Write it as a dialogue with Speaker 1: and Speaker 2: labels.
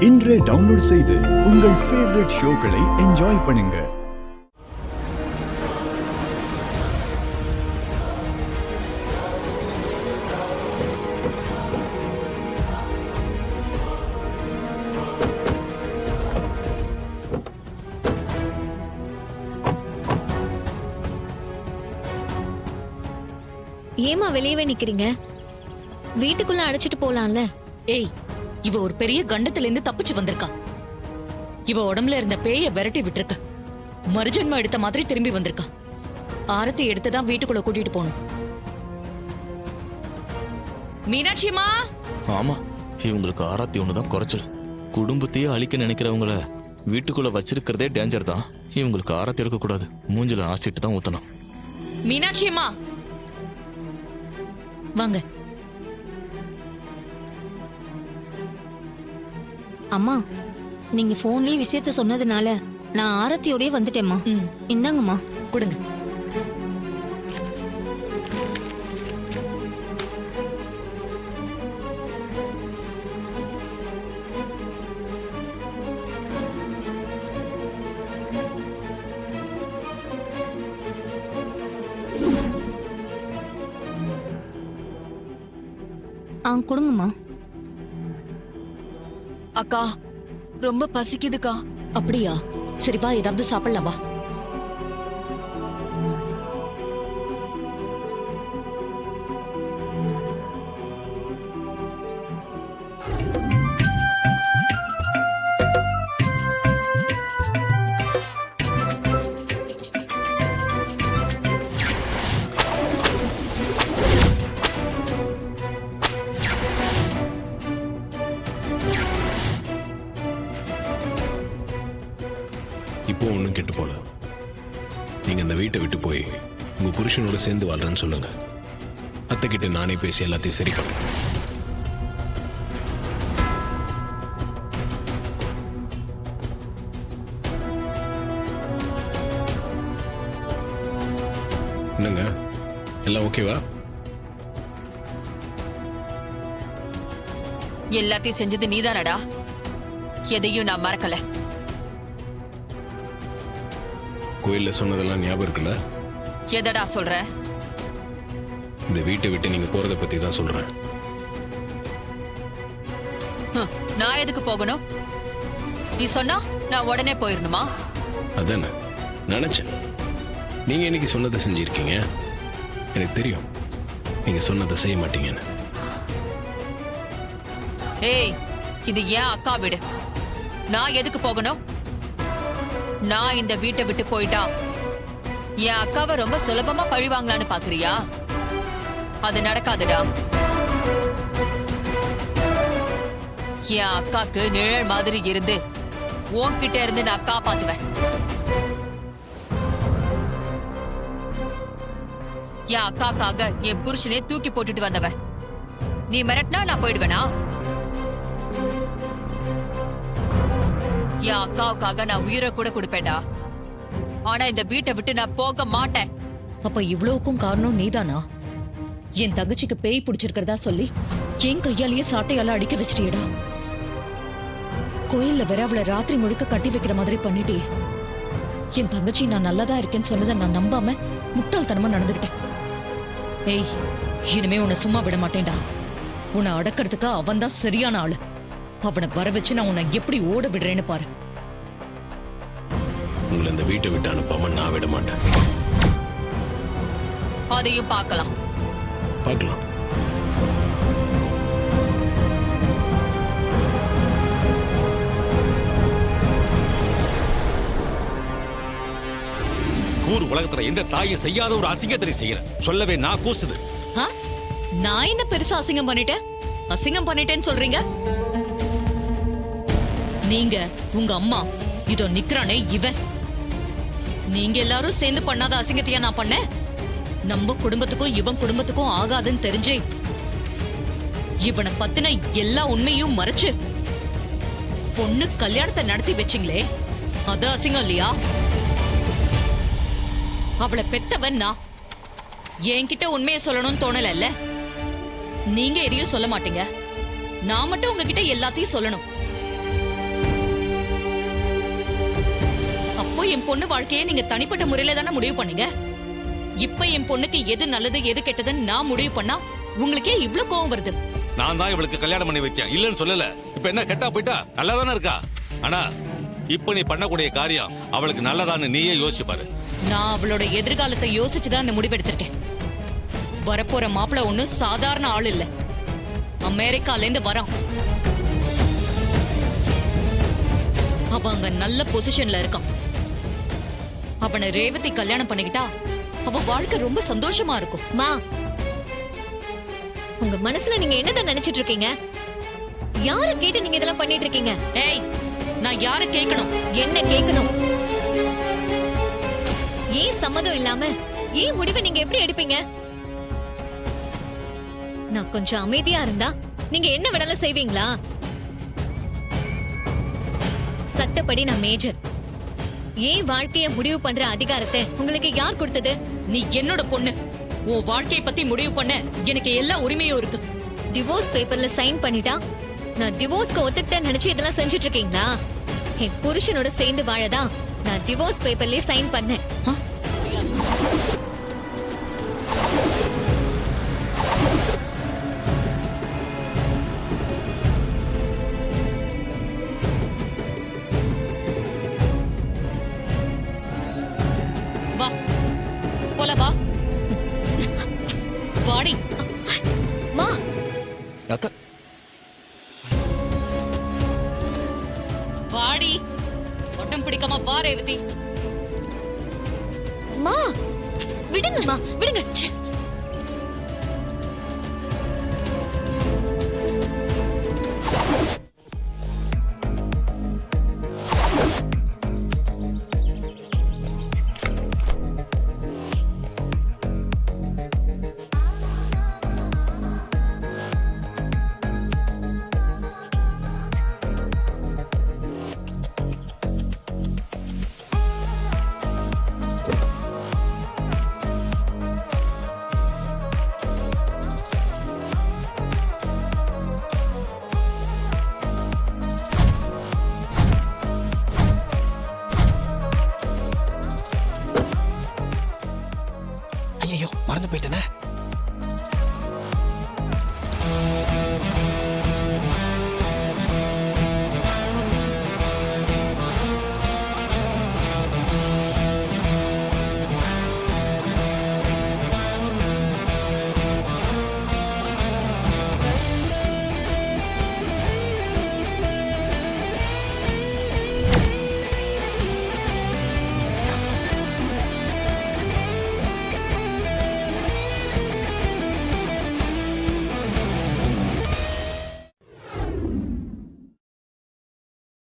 Speaker 1: இன்றே டவுன்லோட் செய்து உங்கள் ஃபேவரட் ஷோக்களை என்ஜாய் பண்ணுங்க.
Speaker 2: ஏமா வெளியவே நிக்கிறீங்க? வீட்டுக்குள்ள அடைச்சிட்டு போலாம்ல.
Speaker 3: ஏய், இவ ஒரு பெரிய கண்டத்துல இருந்து தப்பிச்சு வந்திருக்கா. இவ உடம்புல இருந்த பேய விரட்டி விட்டுருக்க. மறுஜன்மம் எடுத்த மாதிரி திரும்பி வந்திருக்கா. ஆரத்தி எடுத்துதான் வீட்டுக்குள்ள கூட்டிட்டு போகணும். மீனாட்சியம்மா.
Speaker 4: ஆமா, இவங்களுக்கு ஆராத்தி ஒண்ணுதான் குறைச்சல். குடும்பத்தையே அழிக்க நினைக்கிறவங்கள வீட்டுக்குள்ள வச்சிருக்கிறதே டேஞ்சர் தான். இவங்களுக்கு ஆராத்தி எடுக்க கூடாது, மூஞ்சில ஆசிட்டு தான் ஊத்தணும்.
Speaker 3: மீனாட்சியம்மா வாங்க.
Speaker 5: அம்மா, நீங்க போன்லயே விஷயத்த சொன்னதுனால நான் ஆரத்தியோடய வந்துட்டேம்மா. இந்தாங்கம்மா.
Speaker 3: கொடுங்க.
Speaker 5: கொடுங்கம்மா.
Speaker 3: அக்கா, ரொம்ப பசிக்குதுக்கா. அப்படியா? சரி வா, ஏதாவது சாப்பிடலாம் வா.
Speaker 6: இப்போ ஒன்றும் கெட்டு போல. நீங்கள் இந்த வீட்டை விட்டு போய் உங்கள் புருஷனோட சேர்ந்து வாழ்றேன்னு சொல்லுங்க. அத்தைக்கிட்ட நானே பேசி எல்லாத்தையும் சரி பண்ணுறேன். என்னங்க, எல்லாம் ஓகேவா?
Speaker 3: எல்லாத்தையும் செஞ்சது நீதானடா. எதையும் நான் மறக்கல.
Speaker 6: கோயில்ல சொன்னதெல்லாம் ஞாபகம் இருக்குல்ல?
Speaker 3: எதடா சொல்ற?
Speaker 6: இந்த வீட்டை விட்டு நீங்க போறத பத்தி தான் சொல்றேன்.
Speaker 3: நான் எதுக்கு போகணும்? நீ சொன்னா நான் உடனே போயிடணுமா?
Speaker 6: அதானே நினைச்சேன். நீங்க இன்னைக்கு சொன்னதை செஞ்சிருக்கீங்க. எனக்கு தெரியும் நீங்க சொன்னதை செய்ய மாட்டீங்கன்னு.
Speaker 3: ஏய், இது ஏன் அக்கா வீடு. நான் எதுக்கு போகணும்? நான் இந்த வீட்டை விட்டு போயிட்டா என் அக்காவை ரொம்ப சுலபமா பழிவாங்கலான்னு பாக்குறியா? அது நடக்காதுடா. என் அக்காக்கு நிழல் மாதிரி இருந்து உன்கிட்ட இருந்து நான் காப்பாத்துவேன். என் அக்காக்காக என் புருஷனே தூக்கி போட்டுட்டு வந்தவன். நீ மிரட்டினா நான் போயிடுவேனா? என் அக்காவுக்காக நான் உயிரை கூட கொடுப்பேன்டா. ஆனா இந்த வீட்டை விட்டு நான் போக மாட்டேன். அப்ப இவ்வளவுக்கும் காரணம் நீதானா? என் தங்கச்சிக்கு பேய் பிடிச்சிருக்கிறதா சொல்லி என் கையாலேயே சாட்டையால அடிக்க வச்சிட்டியடா. கோயில்ல வேற அவளை ராத்திரி முழுக்க கட்டி வைக்கிற மாதிரி பண்ணிட்டே. என் தங்கச்சி நான் நல்லதா இருக்கேன்னு சொன்னதை நான் நம்பாம முட்டாள்தனமா நடந்துகிட்டேன். ஏய், இனிமே உன்னை சும்மா விட மாட்டேன்டா. உன்னை அடக்கிறதுக்கு அவன் தான் சரியான ஆளு. அவனை வர வச்சு நான் உன்னை எப்படி ஓட விடுறேன்னு பாரு.
Speaker 6: உங்களை இந்த வீட்டை விட்டு அனுப்பாம நான் விட மாட்டேன்.
Speaker 3: அதையும் பார்க்கலாம்.
Speaker 6: பார்க்கலாம்.
Speaker 7: ஊர் உலகத்துல எந்த தாயும் செய்யாத ஒரு அசிங்கத்தை செய்யற சொல்லவே நான் கூசுது.
Speaker 3: நான் என்ன பெருசா அசிங்கம் பண்ணிட்டேன்? அசிங்கம் பண்ணிட்டேன்னு சொல்றீங்க? நீங்க, உங்க அம்மா, இதோ நிக்கிறானே இவன், நீங்க எல்லாரும் சேர்ந்து பண்ணாத அசிங்கத்தையா நான் பண்ணேன்? நம்ம குடும்பத்துக்கும் இவன் குடும்பத்துக்கும் ஆகாதுன்னு தெரிஞ்சே இவனை பத்தின எல்லா உண்மையும் மறைச்சு பொண்ணு கல்யாணத்தை நடத்தி வச்சிங்களே, அது அசிங்கம் இல்லையா? அவளை பெத்தவன் நான். என்கிட்ட உண்மையை சொல்லணும்னு தோணல. நீங்க எதையும் சொல்ல மாட்டீங்க. நான் மட்டும் உங்ககிட்ட எல்லாத்தையும் சொல்லணும். என் பொண்ணு வாழ்க்கையை நீங்க தனிப்பட்ட முறையில தானே முடிவு பண்ணீங்க. இப்ப என் பொண்ணுக்கு எது நல்லது எது கெட்டதுன்னு நான் முடிவு பண்ணா உங்களுக்கே இவ்ளோ கோவம் வருது.
Speaker 7: நான் தான் இவளுக்கு கல்யாணம் பண்ணி வச்சேன், இல்லன்னு சொல்லல. இப்ப என்ன கெட்டா போயிட்டா? நல்லா தானே இருக்கா. ஆனா இப்ப நீ பண்ணக்கூடிய காரியம் அவளுக்கு நல்லதான்னு நீயே யோசிச்சு பாரு.
Speaker 3: நான் அவளோட எதிர்காலத்தை யோசிச்சுதான் இந்த முடிவெடுத்திருக்கேன். வரப்போற மாப்பிள்ள ஒண்ணும் சாதாரண ஆள் இல்ல, அமெரிக்கால இருந்து வரான். அவ அங்க நல்ல பொசிஷன்ல இருக்கான். அவனை ரேவதி கல்யாணம் பண்ணிக்கிட்டா அவ வாழ்க்கை ரொம்ப சந்தோஷமா இருக்கும்.
Speaker 2: மா, உங்க மனசுல நீங்க என்னதான் நினைச்சிட்டு இருக்கீங்க? யார கேட்டு நீங்க இதெல்லாம் பண்ணிட்டு இருக்கீங்க?
Speaker 3: ஏய், நான் யார கேட்கணும்?
Speaker 2: என்ன கேட்கணும்? ஏன் சம்மதம் இல்லாம ஏன் முடிவை நீங்க எப்படி எடுப்பீங்க? நான் கொஞ்சம் அமைதியா இருந்தா நீங்க என்ன வேணாலும் செய்வீங்களா? சட்டப்படி நான் மேஜர். ஏன் வாழ்க்கைய முடிவு பண்ற அதிகாரத்தை உங்களுக்கு யார் கொடுத்தது?
Speaker 3: நீ என்னோட பொண்ணு. உன் வாழ்க்கையை பத்தி முடிவு பண்ண எனக்கு எல்லா உரிமையும் இருக்கு.
Speaker 2: டிவோர்ஸ் பேப்பர்ல சைன் பண்ணிட்டா நான் டிவோர்ஸ்க்கு ஒத்துக்கிட்டேன்னு நினைச்சு இதெல்லாம் செஞ்சுட்டு இருக்கீங்களா? என் புருஷனோட சேர்ந்து வாழதான் நான் டிவோர்ஸ் பேப்பர்லயே சைன் பண்ணேன்.
Speaker 3: ஆ? வா போல வா. வாடி.
Speaker 2: மா,
Speaker 4: அத்தை,
Speaker 3: வாடி. ஒட்டம் பிடிக்காம வா ரேவதி.
Speaker 2: மா, விடுங்கம்மா, விடுங்க. ச்சே.